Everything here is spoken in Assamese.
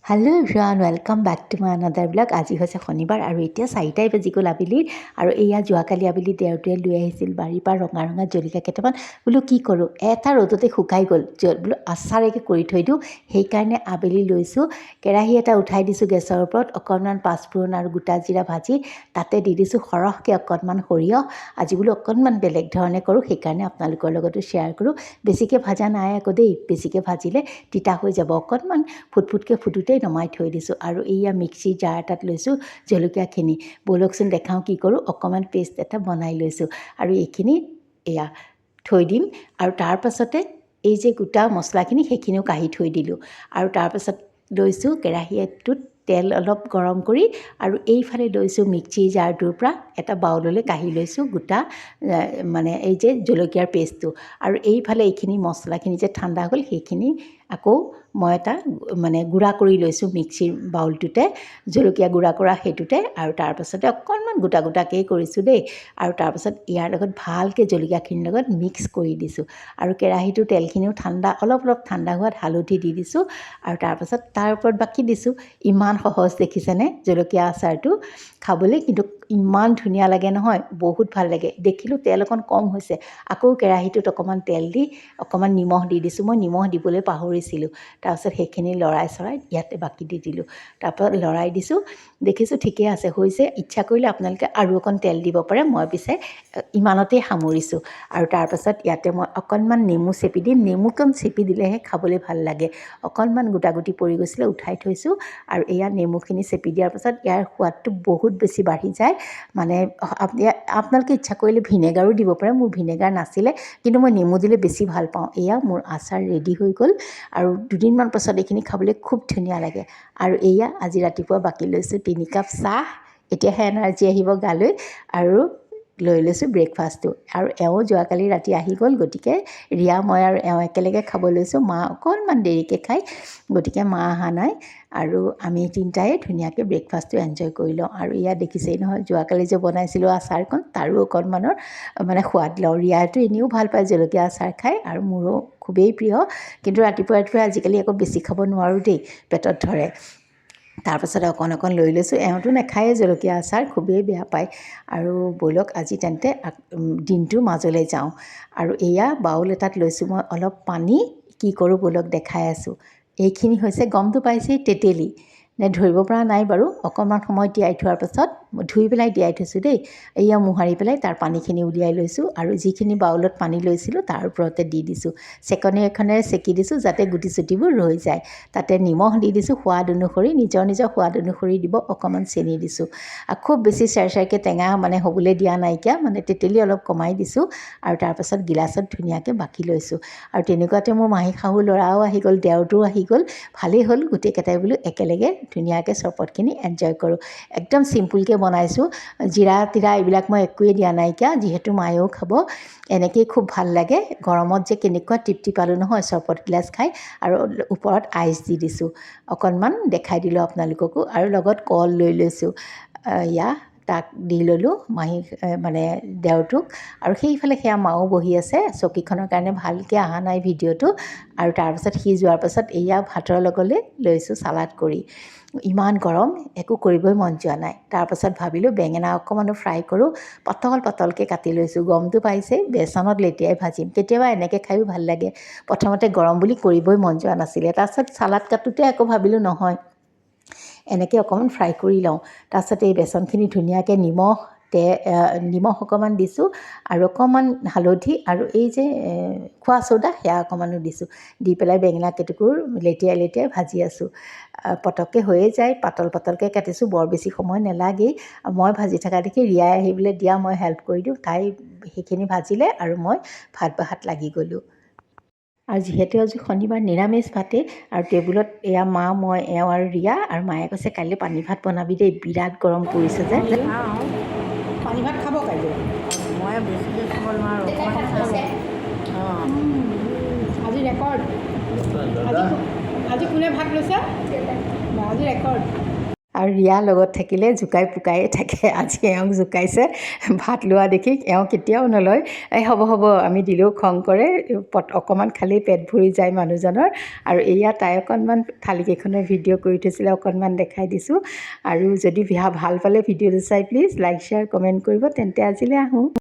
Hello' everyone, welcome back to my another blog. আজি হৈছে শনিবাৰ আৰু এতিয়া 4টাই বাজি গ'ল আবেলি। আৰু এয়া যোৱাকালি আবেলি দেওৰটোৱে লৈ আহিছিল বাৰীৰ পৰা ৰঙা ৰঙা জলকীয়া কেইটামান। বোলো কি কৰোঁ, এটা ৰ'দতে শুকাই গ'ল, বোলো আচাৰকে কৰি থৈ দিওঁ। সেইকাৰণে আবেলি লৈছোঁ, কেৰাহী এটা উঠাই দিছোঁ গেছৰ ওপৰত, অকণমান পাঁচফোৰণ আৰু গোটা জিৰা ভাজি তাতে দি দিছোঁ সৰহকৈ অকণমান সৰিয়হ। আজি বোলো অকণমান বেলেগ ধৰণে কৰোঁ, সেইকাৰণে আপোনালোকৰ লগতো শ্বেয়াৰ কৰোঁ। বেছিকৈ ভাজা নাই আকৌ দেই, বেছিকৈ ভাজিলে তিতা হৈ যাব। অকণমান ফুটফুটকৈ ফুটোতে নমাই থৈ দিছোঁ। আৰু এইয়া মিক্সি জাৰ এটাত লৈছোঁ জলকীয়াখিনি। ব'লকচোন দেখাওঁ কি কৰোঁ। অকণমান পেষ্ট এটা বনাই লৈছোঁ আৰু এইখিনি এয়া থৈ দিম। আৰু তাৰ পাছতে এই যে গোটা মছলাখিনি সেইখিনিও কাঢ়ি থৈ দিলোঁ। আৰু তাৰপাছত লৈছোঁ কেৰাহীটোত তেল অলপ গৰম কৰি, আৰু এইফালে লৈছোঁ মিক্সি জাৰটোৰ পৰা এটা বাউললৈ কাঢ়ি লৈছোঁ গোটা মানে এই যে জলকীয়াৰ পেষ্টটো। আৰু এইফালে এইখিনি মছলাখিনি যে ঠাণ্ডা হ'ল সেইখিনি আকৌ মই এটা মানে গুড়া কৰি লৈছোঁ মিক্সিৰ বাউলটোতে, জলকীয়া গুড়া কৰা সেইটোতে। আৰু তাৰপাছতে অকণমান গোটা গোটাকেই কৰিছোঁ দেই। আৰু তাৰপাছত ইয়াৰ লগত ভালকৈ জলকীয়াখিনিৰ লগত মিক্স কৰি দিছোঁ। আৰু কেৰাহীটোৰ তেলখিনিও ঠাণ্ডা, অলপ অলপ ঠাণ্ডা হোৱাত হালধি দি দিছোঁ। আৰু তাৰপাছত তাৰ ওপৰত বাকি দিছোঁ। ইমান সহজ দেখিছেনে জলকীয়া আচাৰটো খাবলৈ, কিন্তু ইমান ধুনীয়া লাগে নহয়, বহুত ভাল লাগে। দেখিলোঁ তেল অকণ কম হৈছে, আকৌ কেৰাহীটোত অকণমান তেল দি অকণমান নিমখ দি দিছোঁ। মই নিমখ দিবলৈ পাহৰিছিলোঁ। তাৰপাছত সেইখিনি লৰাই চৰাই ইয়াতে বাকি দি দিলোঁ। তাৰপৰা লৰাই দিছোঁ, দেখিছোঁ ঠিকে আছে, হৈছে। ইচ্ছা কৰিলে আপোনালোকে আৰু অকণ তেল দিব পাৰে, মই পিছে ইমানতেই সামৰিছোঁ। আৰু তাৰপাছত ইয়াতে মই অকণমান নেমু চেপি দিম। নেমুকণ চেপি দিলেহে খাবলৈ ভাল লাগে। অকণমান গোটা গুটি পৰি গৈছিলে, উঠাই থৈছোঁ। আৰু এয়া নেমুখিনি চেপি দিয়াৰ পাছত ইয়াৰ সোৱাদটো বহুত বেছি বাঢ়ি যায়। মানে আপোনালোকে ইচ্ছা কৰিলে ভিনেগাৰো দিব পাৰে, মোৰ ভিনেগাৰ নাছিলে, কিন্তু মই নেমু দিলে বেছি ভাল পাওঁ। এয়া মোৰ আচাৰ ৰেডি হৈ গ'ল। আৰু দুদিনমান পাছত এইখিনি খাবলৈ খুব ধুনীয়া লাগে। আৰু এয়া আজি ৰাতিপুৱা বাকি লৈছোঁ 3 কাপ চাহ। এতিয়াহে এনাৰ্জি আহিব গালৈ। আৰু লৈ লৈছোঁ ব্ৰেকফাষ্টটো। আৰু এওঁ যোৱাকালি ৰাতি আহি গ'ল, গতিকে ৰিয়া, মই আৰু এওঁ একেলগে খাব লৈছোঁ। মা অকণমান দেৰিকৈ খায়, গতিকে মা অহা নাই। আৰু আমি তিনিটাই ধুনীয়াকৈ ব্ৰেকফাষ্টটো এনজয় কৰি লওঁ। আৰু ইয়াত দেখিছেই নহয়, যোৱাকালি যে বনাইছিলোঁ আচাৰকণ, তাৰো অকণমানৰ মানে সোৱাদ লওঁ। ৰিয়াইতো এনেও ভাল পায় জলকীয়া আচাৰ খাই, আৰু মোৰো খুবেই প্ৰিয়। কিন্তু ৰাতিপুৱা ৰাতিপুৱা আজিকালি আকৌ বেছি খাব নোৱাৰোঁ দেই, পেটত ধৰে। তাৰপাছত অকণ অকণ লৈ লৈছোঁ। এওঁতো নাখায়েই জলকীয়া আচাৰ, খুবেই বেয়া পায়। আৰু ব'লক আজি তেন্তে দিনটোৰ মাজলৈ যাওঁ। আৰু এয়া বাউল এটাত লৈছোঁ মই অলপ পানী। কি কৰোঁ ব'লক দেখাই আছোঁ। এইখিনি হৈছে, গমটো পাইছেই, তেতেলী নে ধৰিব পৰা নাই বাৰু। অকণমান সময় তিয়াই থোৱাৰ পাছত ধুই পেলাই তিয়াই থৈছোঁ দেই। এয়া মোহাৰি পেলাই তাৰ পানীখিনি উলিয়াই লৈছোঁ। আৰু যিখিনি বাউলত পানী লৈছিলোঁ তাৰ ওপৰতে দি দিছোঁ। চেকনি এখনেৰে চেকি দিছোঁ যাতে গুটি চুটিবোৰ ৰৈ যায়। তাতে নিমখ দি দিছোঁ সোৱাদ অনুসৰি, নিজৰ নিজৰ সোৱাদ অনুসৰি দিব। অকণমান চেনি দিছোঁ। খুব বেছি চেৰচেৰকৈ টেঙা মানে হ'বলৈ দিয়া নাইকিয়া, মানে তেতেলী অলপ কমাই দিছোঁ। আৰু তাৰপাছত গিলাচত ধুনীয়াকৈ বাকি লৈছোঁ। আৰু তেনেকুৱাতে মোৰ মাহী শাহু ল'ৰাও আহি গ'ল, দেওৰটোও আহি গ'ল। ভালেই হ'ল, গোটেইকেইটাই বোলো একেলগে ধুনীয়াকৈ চৰবতখিনি এনজয় কৰোঁ। একদম চিম্পুলকৈ বনাইছোঁ, জিৰা তিৰা এইবিলাক মই একোৱেই দিয়া নাইকিয়া, যিহেতু মায়েও খাব। এনেকৈয়ে খুব ভাল লাগে। গৰমত যে কেনেকুৱা তৃপ্তি পালোঁ নহয় চৰবত গিলাচ খাই। আৰু ওপৰত আইচ দি দিছোঁ, অকণমান দেখাই দিলোঁ আপোনালোককো। আৰু লগত কল লৈ লৈছোঁ। এয়া তাক দি ল'লোঁ, মাহী মানে দেওৰটোক। আৰু সেইফালে সেয়া মাও বহি আছে, চকীখনৰ কাৰণে ভালকৈ অহা নাই ভিডিঅ'টো। আৰু তাৰপাছত সি যোৱাৰ পাছত এয়া ভাতৰ লগলৈ লৈছোঁ চালাড কৰি। ইমান গৰম, একো কৰিবই মন যোৱা নাই। তাৰপাছত ভাবিলোঁ বেঙেনা অকণমানো ফ্ৰাই কৰোঁ। পাতল পাতলকৈ কাটি লৈছোঁ, গমটো পাইছেই, বেচনত লেটিয়াই ভাজিম। কেতিয়াবা এনেকৈ খায়ো ভাল লাগে। প্ৰথমতে গৰম বুলি কৰিবই মন যোৱা নাছিলে। তাৰপাছত চালাড কাটোতে আকৌ ভাবিলোঁ নহয়, এনেকৈ অকণমান ফ্ৰাই কৰি লওঁ। তাৰপাছত এই বেচনখিনি ধুনীয়াকৈ নিমখ অকণমান দিছোঁ, আৰু অকণমান হালধি, আৰু এই যে খোৱা চ'দা সেয়া অকণমানো দিছোঁ। দি পেলাই বেঙেনা কেইটুকুৰ লেটিয়াই লেটিয়াই ভাজি আছোঁ। পটককৈ হৈয়ে যায়, পাতল পাতলকৈ কাটিছোঁ, বৰ বেছি সময় নালাগেই। মই ভাজি থকা দেখি ৰিয়াই আহি বোলে দিয়া মই হেল্প কৰি দিওঁ। তাই সেইখিনি ভাজিলে আৰু মই ভাত বঢ়াত লাগি গ'লোঁ। আৰু যিহেতু আজি শনিবাৰ, নিৰামিষ ভাতেই। আৰু টেবুলত এয়া মা, মই, এওঁ আৰু ৰিয়া। আৰু মায়ে কৈছে কাইলৈ পানী ভাত বনাবি দেই, বিৰাট গৰম পৰিছে যে। পানী ভাত খাব কাইলৈ? মই বেছিকৈ খাব নোৱাৰোঁ, অকণমান খাব। অঁ, আজি ৰেকৰ্ড। আজি কোনে ভাত লৈছে? আজি ৰেকৰ্ড। আৰু ৰিয়া লগত থাকিলে জোকাই পোকায়ে থাকে আজি এওঁক জোকাইছে ভাত লোৱা দেখি এওঁ কেতিয়াও নলয় এই হ'ব আমি দিলেও খং কৰে অকণমান খালেই পেট ভৰি যায় মানুহজনৰ আৰু এয়া তাই অকণমান থালিকেইখনৰ ভিডিঅ' কৰি থৈছিলে অকণমান দেখাই দিছোঁ আৰু যদি ভাল পালে ভিডিঅ'টো চাই প্লিজ লাইক শ্বেয়াৰ কমেণ্ট কৰিব তেন্তে আজিলৈ আহোঁ